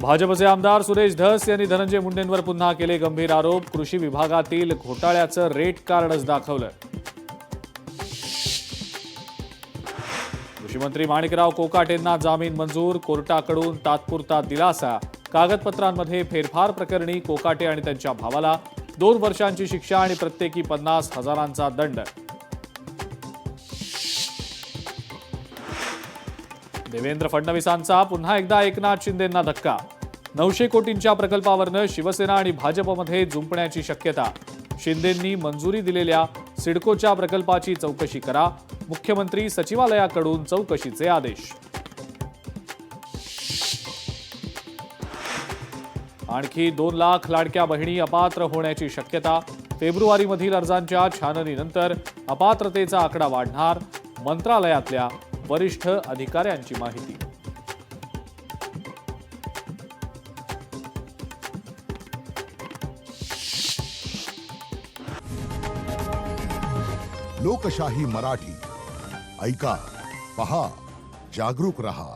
भाजपचे आमदार सुरेश धस यांनी धनंजय मुंडेंवर पुन्हा केले गंभीर आरोप. कृषी विभागातील घोटाळ्याचं रेट कार्डच दाखवलं. कृषी मंत्री माणिकराव कोकाटेंना जामीन मंजूर. कोर्टाकडून तात्पुरता दिलासा. कागदपत्रांमध्ये फेरफार प्रकरणी कोकाटे आणि त्यांच्या भावाला 2 वर्षांची शिक्षा आणि प्रत्येकी 50,000चा दंड. देवेंद्र फडणवीसांचा पुन्हा एकदा एकनाथ शिंदेंना धक्का. 900 कोटींच्या प्रकल्पावरनं शिवसेना आणि भाजपमध्ये जुंपण्याची शक्यता. शिंदेंनी मंजुरी दिलेल्या सिडकोच्या प्रकल्पाची चौकशी करा. मुख्यमंत्री सचिवालयाकडून चौकशीचे आदेश. आणखी 2 लाख लाडक्या बहिणी अपात्र होण्याची शक्यता. फेब्रुवारीमधील अर्जांच्या छाननीनंतर अपात्रतेचा आकडा वाढणार. मंत्रालयातल्या वरिष्ठ अधिकाऱ्यांची माहिती. लोकशाही मराठी ऐका, पहा, जागरूक रहा.